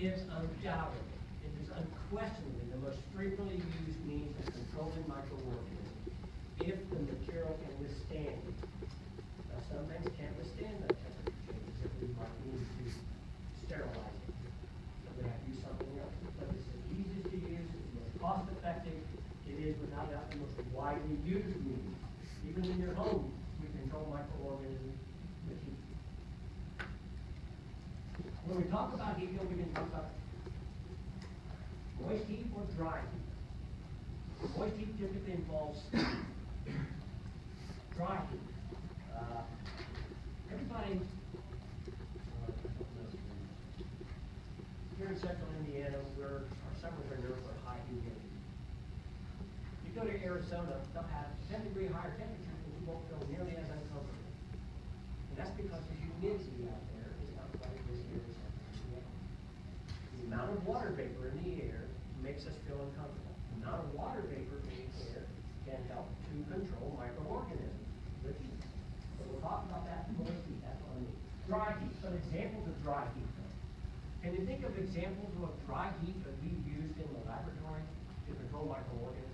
is undoubtedly, it is unquestionably the most frequently used means of controlling microorganisms if the material can withstand it. Now, some things can't withstand the temperature changes if we might need to sterilize it. So we have to use something else. But it's the easiest to use, it's the most cost effective, it is without doubt the most widely used means. Even in your home, we control microorganisms with heat. When we talk about heat, we can talk about moist heat or dry heat. Moist heat typically involves steam. Dry heat. Everybody here in central Indiana, where our summers are known for high humidity. You go to Arizona, they'll have 10-degree higher temperatures and you won't feel nearly as uncomfortable. And that's because the humidity out there is not quite as here in central Indiana. The amount of water vapor in the air makes us feel uncomfortable. The amount of water vapor in the air can help to control microorganisms with heat. So we'll talk about that in moist heat. That's what I mean. Dry heat. Some examples of dry heat. Can you think of examples of dry heat that we've used in the laboratory to control microorganisms?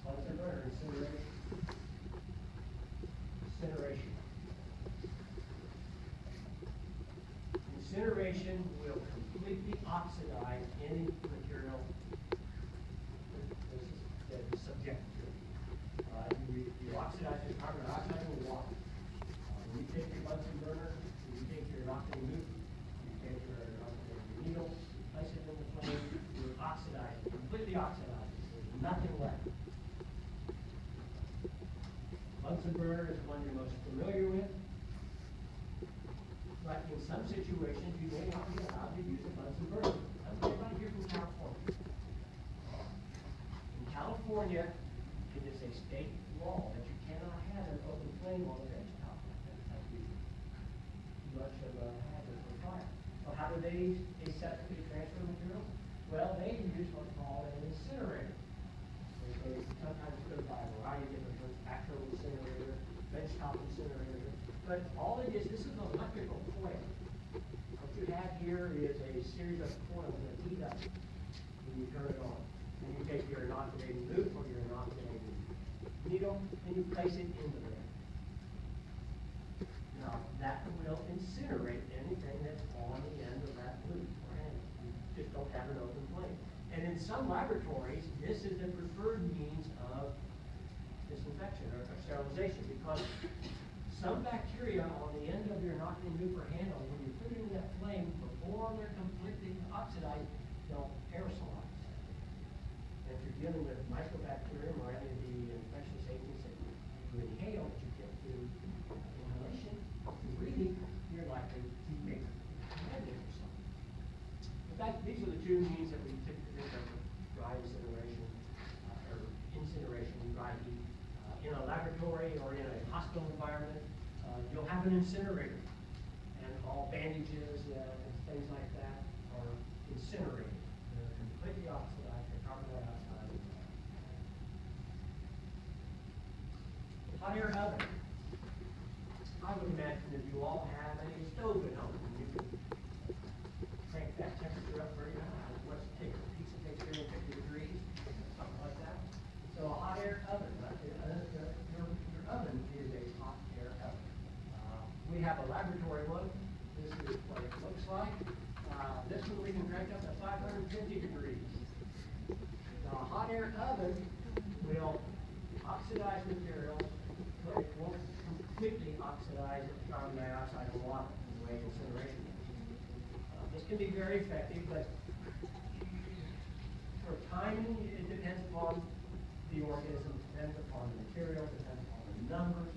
Bunsen burner, incineration. Incineration. Incineration will completely oxidize any material that is subject to it. You oxidize it, carbon dioxide and water. When you take your Bunsen burner, you take your octane loop, you take your needle, place it in the flame, you oxidize it, completely oxidize it. There's nothing left. Bunsen burner is the one you're most familiar with. But in some situations, you may not be allowed to use a Bunsen burner. Everybody here from California. In California, it is a state law that you cannot have an open flame on the bench top. That's much of a hazard for fire. So how do they aseptically transfer materials? Well, they use what's called an incinerator. They sometimes go by a variety of different terms, actual incinerator, benchtop incinerator. But all it is, this is an electrical coil. What you have here is a series of coils that heat up when you turn it on. And you take your inoculating loop or your inoculating needle and you place it into there. Now, that will incinerate anything that's on the end of that loop or end. You just don't have an open flame. And in some laboratories, this is the preferred means of disinfection or sterilization because some bacteria on the end of your inoculating loop or handle, when you put it in that flame, before they're completely oxidized, they'll aerosolize. And if you're dealing with mycobacterium or any of the infectious agents that you inhale, that you get through inhalation, breathing, you're likely to make contaminated or something. But these are the two means that we typically think of dry incineration or incineration and dry heat. In a laboratory or in a hospital environment, you'll have an incinerator, and all bandages and things like that are incinerated. They're completely oxidized, they're carbon dioxide. Hot air oven. I would imagine that you all have a stove at home. You can crank that temperature up very high. What's it take? A pizza takes 350 degrees, something like that. So a hot air oven. Your oven is a hot air oven. We have a laboratory one. This is what it looks like. This one we can crank up to 550 degrees. Now, a hot air oven will oxidize materials, but it won't completely oxidize the carbon dioxide and water the way incineration is. This can be very effective, but for timing, it depends upon the organism, depends upon the material, depends upon the numbers.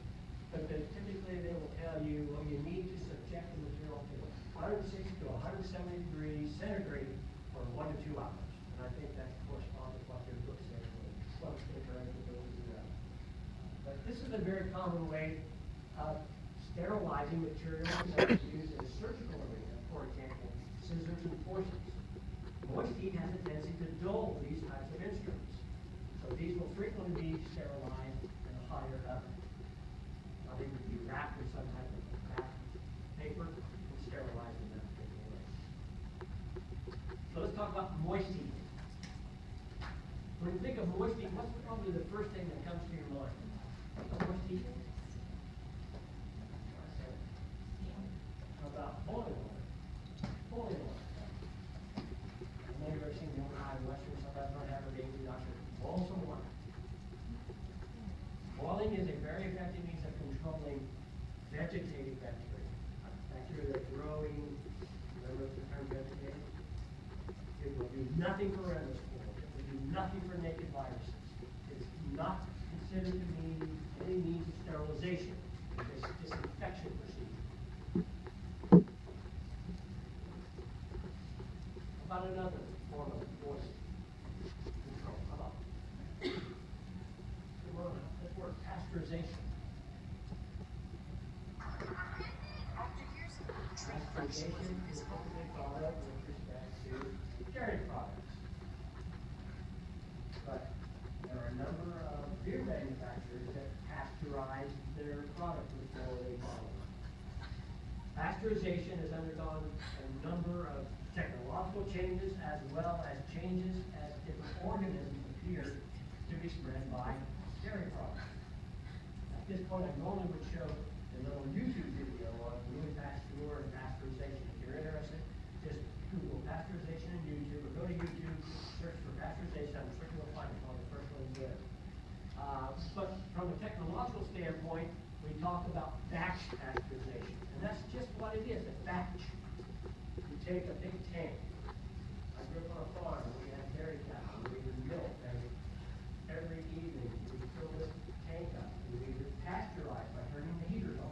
But typically they will tell you, well, you need to subject the material to 160 to 170 degrees centigrade for 1 to 2 hours. And I think that corresponds with what your book says, close temperature. But this is a very common way of sterilizing materials that is used in a surgical arena, for example, scissors and forceps. Moist heat has a tendency to dull these types of instruments. So these will frequently be sterilized in a hot air oven. They would be wrapped in some type of wrap paper you think of moist heat, what's probably the first thing that comes to your mind? Moist heat? How about boiling water? Boiling water. Maybe you've ever seen the old high western, sometimes don't have a baby doctor. Boil some water. Boiling is a very effective means of controlling vegetative bacteria. Bacteria that are growing, remember the term vegetative? It will do nothing for endospores. It will do nothing for naked viruses. It's not considered to be any means of sterilization. It's a disinfection procedure. How about another form of moist control? How about? Come on, let's work. Pasteurization. Pasteurization is typically thought of with respect to dairy products. But there are a number of beer manufacturers that pasteurize their product before they bottle it. Pasteurization has undergone a number of technological changes as well as changes as different organisms appear to be spread by dairy products. At this point, I normally would show a little YouTube video on Louis Pasteur and pasteurization. If you're interested, just Google pasteurization in YouTube or go to YouTube, search for pasteurization. I'm sure you'll find it. One of the first ones there. But from a technological standpoint, we talk about batch pasteurization. And that's just what it is, a batch. You take a big tank. I grew up on a farm and we had dairy cows and we would milk every evening. We would fill this tank up and we would pasteurize by turning the heaters on.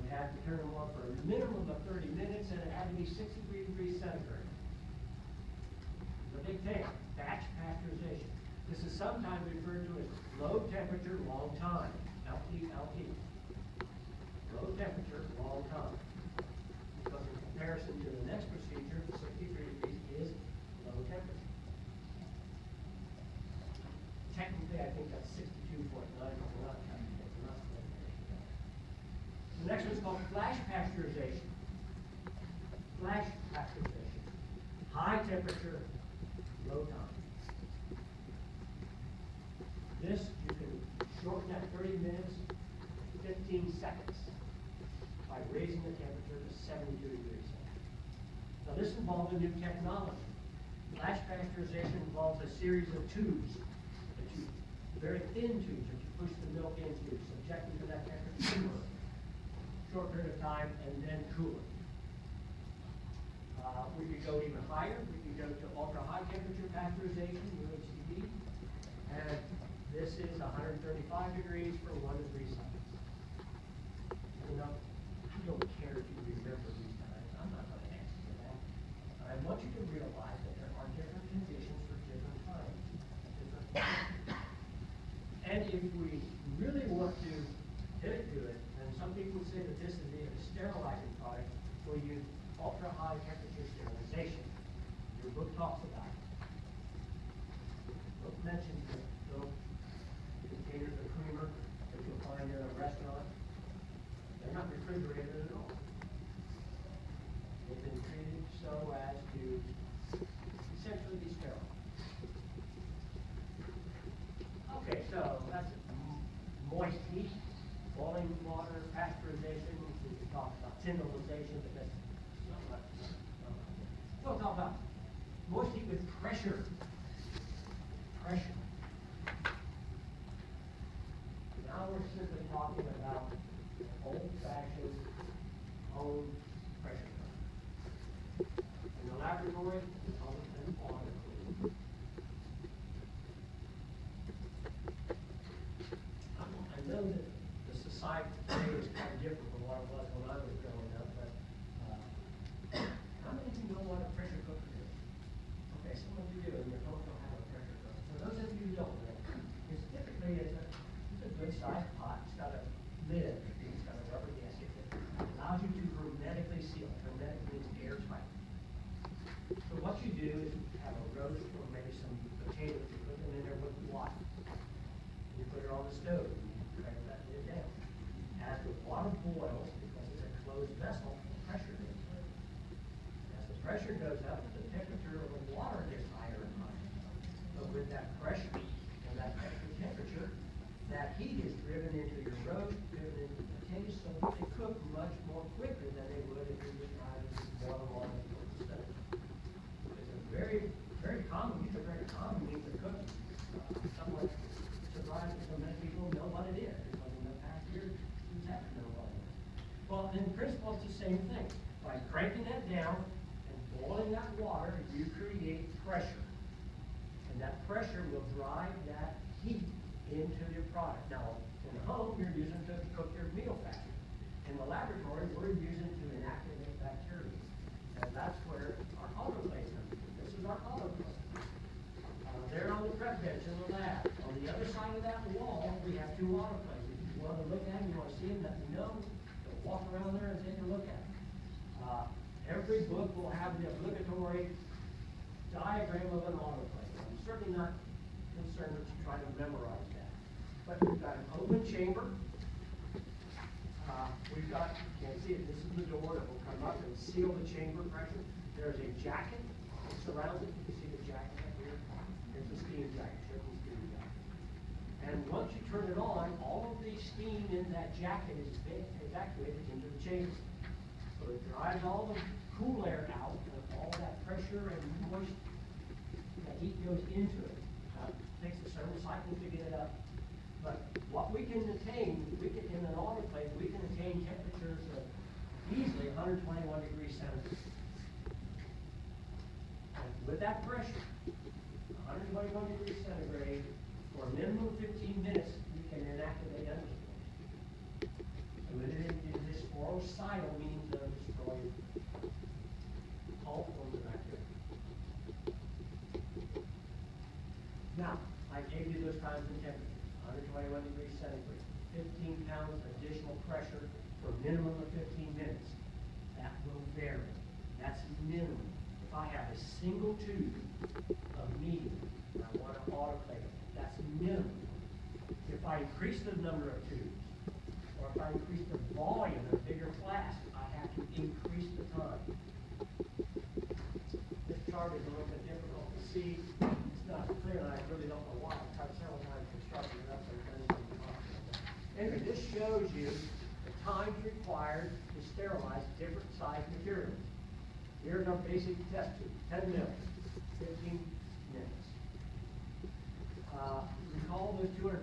We had to turn them on for a minimum of 30 minutes and it had to be 63 degrees centigrade. The big tank, batch pasteurization. This is sometimes referred to as low temperature, long time, LTLT. Low temperature, long time. Because in comparison to the next procedure, 63 degrees is low temperature. Technically, I think that's 62.9, but we're not technical. The next one's called flash pasteurization. Flash pasteurization. High temperature, low time. This, you can shorten that 30 minutes, 15 seconds by raising the temperature to 72 degrees Celsius. Now this involves a new technology. Flash pasteurization involves a series of tubes, very thin tubes that you push the milk into, subject it to that temperature for a short period of time, and then cool it. We could go even higher. We could go to ultra-high temperature pasteurization, UHTP, and this is 135 degrees for 1 degree Celsius. You know, I don't care if you remember these times. I'm not going to ask you that. I want you to realize that there are different conditions for different times. And if we really want to hit it good, and some people would say that this is a sterilizing product, we'll use ultra-high temperature sterilization. Your book talks about it. The book mentions the little containers of creamer that you'll find in a restaurant. They're not refrigerated at all. They've been treated so as to essentially be sterile. Okay, so that's moist heat, boiling water, pasteurization. We can talk about tyndallization, but that's not much. We'll talk about moist heat with pressure. Pressure. Now we're simply talking about old-fashioned home pressure cooker. In the laboratory, we call it an autoclave. I know that the society today is quite different from what it was when I was growing up, but how many of you know what a pressure cooker is? Okay, some of you do, and your home don't have a pressure cooker. For those of you who don't know, it's typically it's a good-sized pot. It's got a lid. It's got a rubber gasket that allows you to hermetically seal. Hermetic means airtight. So what you do is you have a roast or maybe some potatoes. You put them in there with water. You put it on the stove. You crank that lid down. As the water boils, because it's a closed vessel, the pressure goes up. As the pressure goes up, the temperature of the water gets higher and higher. But with that of them on the stove. It's a very, very common, these are very common means of cooking. Somewhat surprised that so many people know what it is, because in the past years, we haven't known what it is. Well, in principle, it's the same thing. By cranking that down and boiling that water, you create pressure. And that pressure will drive that heat into your product. Now, in the home, you're using to cook your meal faster. In the laboratory, we're using to inactivate bacteria. And that's where our autoclave comes in. This is our autoclave. There on the prep bench in the lab. On the other side of that wall, we have two autoclaves. If you want to look at them, you want to see them, let me know. Go walk around there and take a look at them. Every book will have the obligatory diagram of an autoclave. I'm certainly not concerned that you try to memorize that. But we've got an open chamber. We've got, you can't see it, this is the door that will come up and seal the chamber pressure. There's a jacket that surrounds it. You can see the jacket up here. There's a steam jacket, Chevron steam jacket. And once you turn it on, all of the steam in that jacket is evacuated into the chamber. So it drives all the cool air out, and all that pressure and moist, that heat goes into it. It takes several cycles to get it up. But what we can attain, in an autoclave, we can attain temperatures of easily 121 degrees centigrade. And with that pressure, 121 degrees centigrade, for a minimum of 15 minutes, we can inactivate underscores. So it is this sporocidal means of destroying all forms of bacteria. Now, I gave you those times and temperatures. 121 degrees centigrade, 15 pounds additional pressure for a minimum of 15 minutes. That will vary. That's minimum. If I have a single tube of medium and I want to autoclave it, that's minimum. If I increase the number of tubes, or if I increase the volume of a bigger flask, I have to increase the time. This chart is a little bit difficult to see. It's not clear, and I really don't know why. I've tried several times constructing it up, so it doesn't even talk about that. Anyway, this shows you the times required to sterilize different size materials. Here's our basic test tube, 10 mils, 15 minutes. Recall those 200